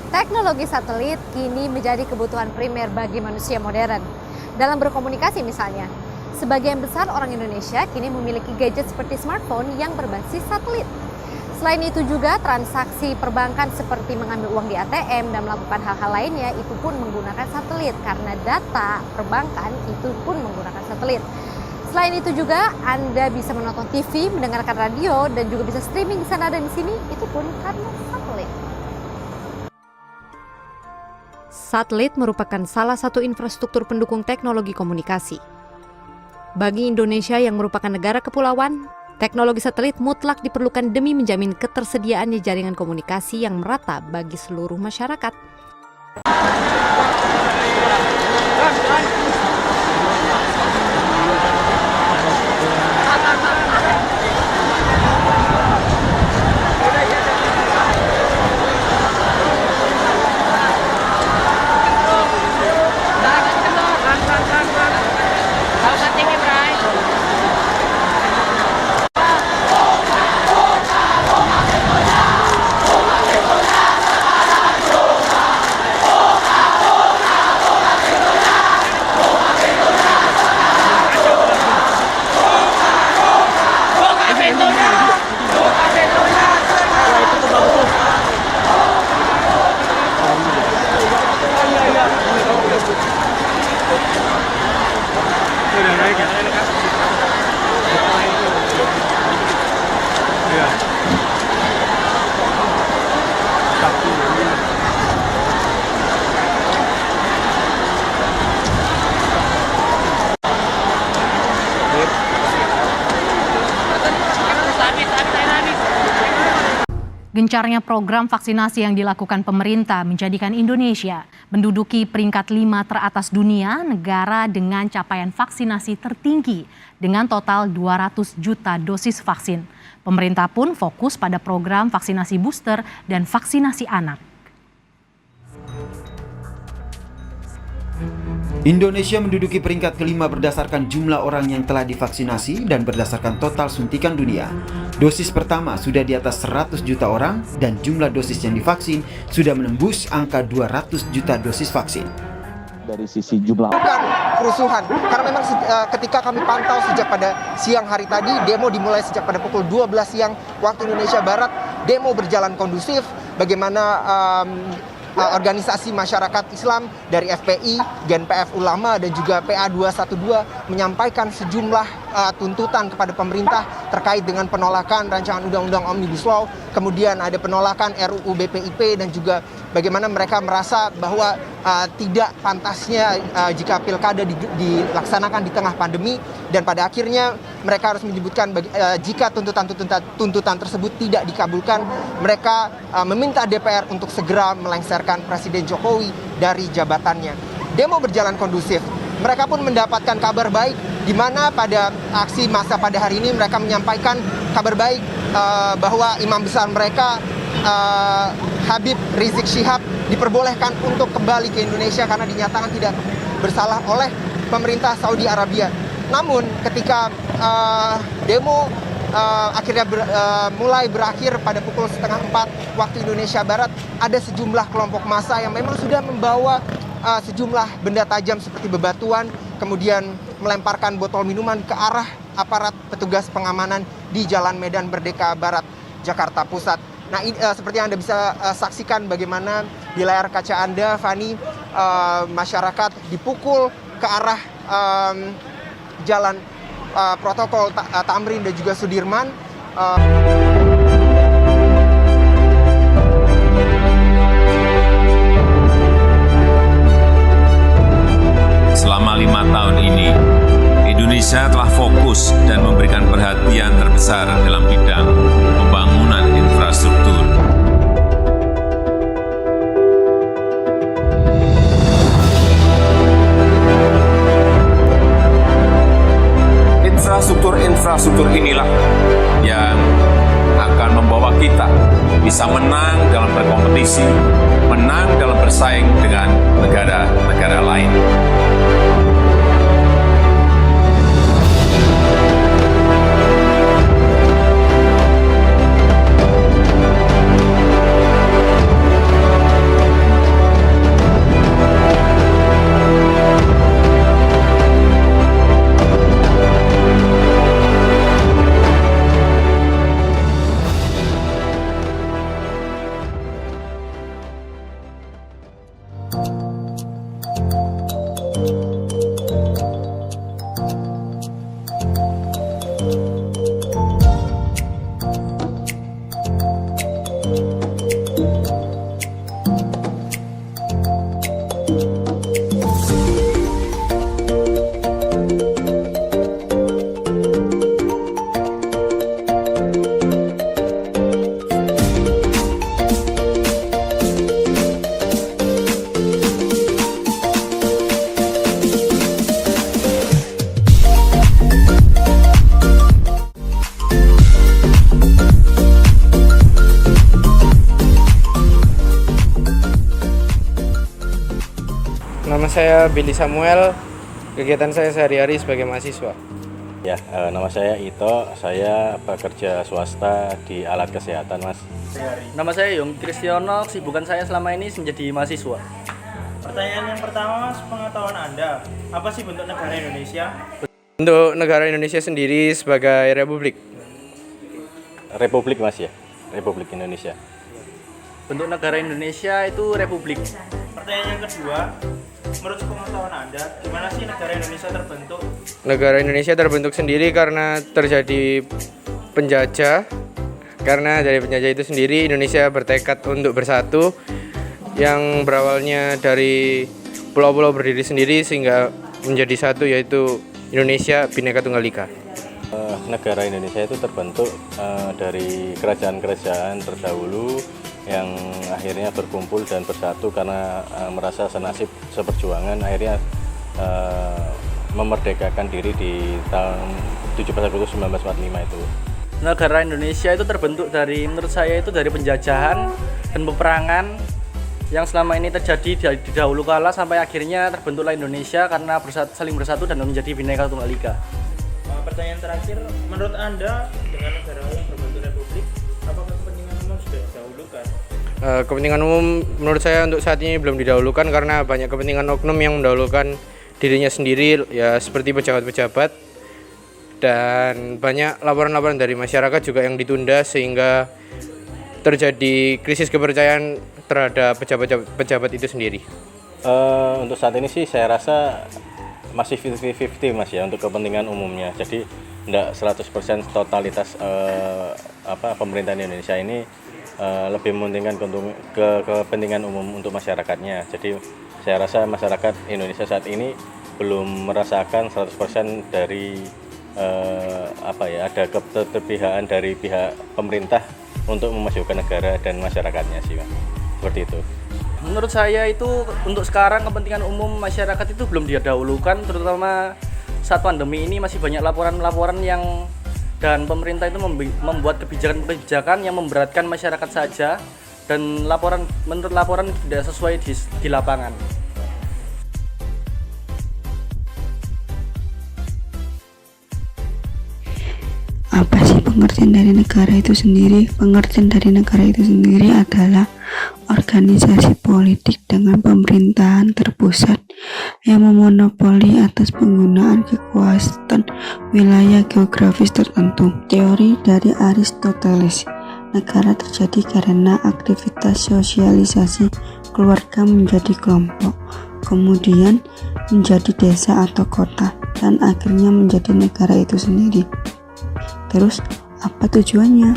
Teknologi satelit kini menjadi kebutuhan primer bagi manusia modern. Dalam berkomunikasi misalnya, sebagian besar orang Indonesia kini memiliki gadget seperti smartphone yang berbasis satelit. Selain itu juga transaksi perbankan seperti mengambil uang di ATM dan melakukan hal-hal lainnya itu pun menggunakan satelit karena data perbankan itu pun menggunakan satelit. Selain itu juga Anda bisa menonton TV, mendengarkan radio dan juga bisa streaming di sana dan di sini itu pun karena satelit. Satelit merupakan salah satu infrastruktur pendukung teknologi komunikasi. Bagi Indonesia yang merupakan negara kepulauan, teknologi satelit mutlak diperlukan demi menjamin ketersediaannya jaringan komunikasi yang merata bagi seluruh masyarakat. Gencarnya program vaksinasi yang dilakukan pemerintah menjadikan Indonesia menduduki peringkat 5 teratas dunia negara dengan capaian vaksinasi tertinggi dengan total 200 juta dosis vaksin. Pemerintah pun fokus pada program vaksinasi booster dan vaksinasi anak. Indonesia menduduki peringkat kelima berdasarkan jumlah orang yang telah divaksinasi dan berdasarkan total suntikan dunia. Dosis pertama sudah di atas 100 juta orang dan jumlah dosis yang divaksin sudah menembus angka 200 juta dosis vaksin. Dari sisi jumlah bukan kerusuhan, karena memang ketika kami pantau sejak pada siang hari tadi, demo dimulai sejak pada pukul 12 siang waktu Indonesia Barat. Demo berjalan kondusif, bagaimana organisasi masyarakat Islam dari FPI, GNPF Ulama dan juga PA 212 menyampaikan sejumlah tuntutan kepada pemerintah terkait dengan penolakan rancangan undang-undang Omnibus Law, kemudian ada penolakan RUU BPIP dan juga bagaimana mereka merasa bahwa tidak pantasnya jika pilkada dilaksanakan di tengah pandemi, dan pada akhirnya mereka harus menyebutkan jika tuntutan tersebut tidak dikabulkan, mereka meminta DPR untuk segera melengsarkan Presiden Jokowi dari jabatannya. Demo berjalan kondusif. Mereka pun mendapatkan kabar baik, di mana pada aksi massa pada hari ini mereka menyampaikan kabar baik bahwa imam besar mereka Habib Rizik Syihab diperbolehkan untuk kembali ke Indonesia karena dinyatakan tidak bersalah oleh pemerintah Saudi Arabia. Namun ketika demo akhirnya mulai berakhir pada pukul 3:30 waktu Indonesia Barat, ada sejumlah kelompok massa yang memang sudah membawa sejumlah benda tajam seperti bebatuan, kemudian melemparkan botol minuman ke arah aparat petugas pengamanan di Jalan Medan Merdeka Barat, Jakarta Pusat. Nah, seperti yang Anda bisa saksikan bagaimana di layar kaca Anda, Fani, masyarakat dipukul ke arah jalan protokol Tamrin dan juga Sudirman. Selama 5 tahun ini, Indonesia telah fokus dan memberikan perhatian terbesar dalam bidang pembangunan infrastruktur. Infrastruktur inilah yang akan membawa kita bisa menang dalam berkompetisi, menang dalam bersaing dengan negara-negara lain. saya Billy Samuel, kegiatan saya sehari-hari sebagai mahasiswa. Ya, nama saya Ito, saya bekerja swasta di alat kesehatan, Mas. Nama saya Yung Kristiono, kesibukan saya selama ini menjadi mahasiswa. Pertanyaan yang pertama, pengetahuan Anda, apa sih bentuk negara Indonesia? Untuk negara Indonesia sendiri sebagai republik. Republik, Mas, ya? Republik Indonesia. Bentuk negara Indonesia itu republik. Pertanyaan yang kedua, menurut pengetahuan Anda, gimana sih negara Indonesia terbentuk? Negara Indonesia terbentuk sendiri karena terjadi penjajah. Karena dari penjajah itu sendiri Indonesia bertekad untuk bersatu yang berawalnya dari pulau-pulau berdiri sendiri sehingga menjadi satu, yaitu Indonesia Bhinneka Tunggal Ika. Negara Indonesia itu terbentuk dari kerajaan-kerajaan terdahulu yang akhirnya berkumpul dan bersatu karena merasa senasib seperjuangan, akhirnya memerdekakan diri di tahun 17 Agustus 1945 itu. Negara Indonesia itu terbentuk menurut saya itu dari penjajahan dan peperangan yang selama ini terjadi di dahulu kala sampai akhirnya terbentuklah Indonesia karena saling bersatu dan menjadi Bhinneka Tunggal Ika. Pertanyaan terakhir, menurut Anda dengan negara yang berbentuk republik, apakah kepentingan umum sudah didahulukan? Kepentingan umum menurut saya untuk saat ini belum didahulukan karena banyak kepentingan oknum yang mendahulukan dirinya sendiri, ya seperti pejabat-pejabat. Dan banyak laporan-laporan dari masyarakat juga yang ditunda sehingga terjadi krisis kepercayaan terhadap pejabat itu sendiri. Untuk saat ini sih saya rasa masih 50-50 Mas ya untuk kepentingan umumnya. Jadi tidak 100% totalitas pemerintahan Indonesia ini lebih mementingkan kepentingan umum untuk masyarakatnya. Jadi saya rasa masyarakat Indonesia saat ini belum merasakan 100% dari ada keterpihakan dari pihak pemerintah untuk memajukan negara dan masyarakatnya sih, Mas. Seperti itu. Menurut saya itu untuk sekarang kepentingan umum masyarakat itu belum didahulukan, terutama saat pandemi ini masih banyak laporan-laporan yang dan pemerintah itu membuat kebijakan-kebijakan yang memberatkan masyarakat saja dan menurut laporan tidak sesuai di lapangan. Apa sih pengertian dari negara itu sendiri? Pengertian dari negara itu sendiri adalah organisasi politik dengan pemerintahan terpusat yang memonopoli atas penggunaan kekuasaan wilayah geografis tertentu. Teori dari Aristoteles, negara terjadi karena aktivitas sosialisasi keluarga menjadi kelompok, kemudian menjadi desa atau kota, dan akhirnya menjadi negara itu sendiri. Terus, apa tujuannya?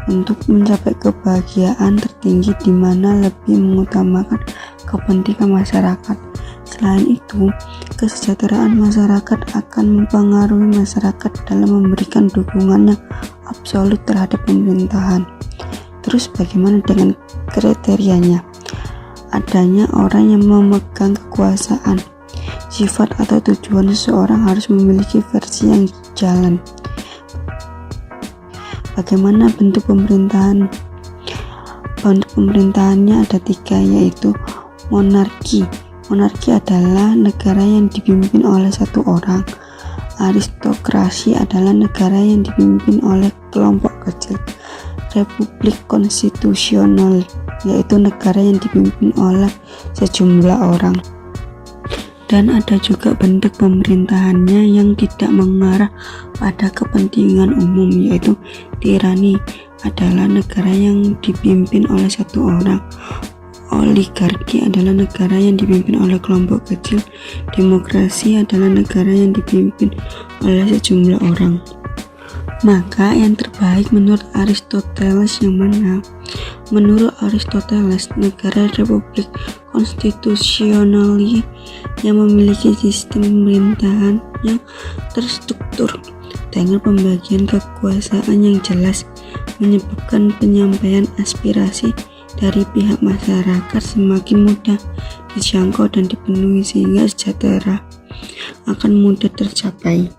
Untuk mencapai kebahagiaan tertinggi di mana lebih mengutamakan kepentingan masyarakat. Selain itu, kesejahteraan masyarakat akan mempengaruhi masyarakat dalam memberikan dukungan yang absolut terhadap pemerintahan. Terus bagaimana dengan kriterianya? Adanya orang yang memegang kekuasaan. Sifat atau tujuan seseorang harus memiliki versi yang jalan. Bagaimana bentuk pemerintahan? Bentuk pemerintahannya ada 3, yaitu monarki. Monarki adalah negara yang dipimpin oleh satu orang. Aristokrasi adalah negara yang dipimpin oleh kelompok kecil. Republik konstitusional, yaitu negara yang dipimpin oleh sejumlah orang. Dan ada juga bentuk pemerintahannya yang tidak mengarah pada kepentingan umum, yaitu tirani adalah negara yang dipimpin oleh satu orang. Oligarki adalah negara yang dipimpin oleh kelompok kecil. Demokrasi adalah negara yang dipimpin oleh sejumlah orang. Maka yang terbaik menurut Aristoteles yang mana? Menurut Aristoteles, negara republik konstitusional yang memiliki sistem pemerintahan yang terstruktur dengan pembagian kekuasaan yang jelas menyebabkan penyampaian aspirasi dari pihak masyarakat semakin mudah dijangkau dan dipenuhi sehingga sejahtera akan mudah tercapai.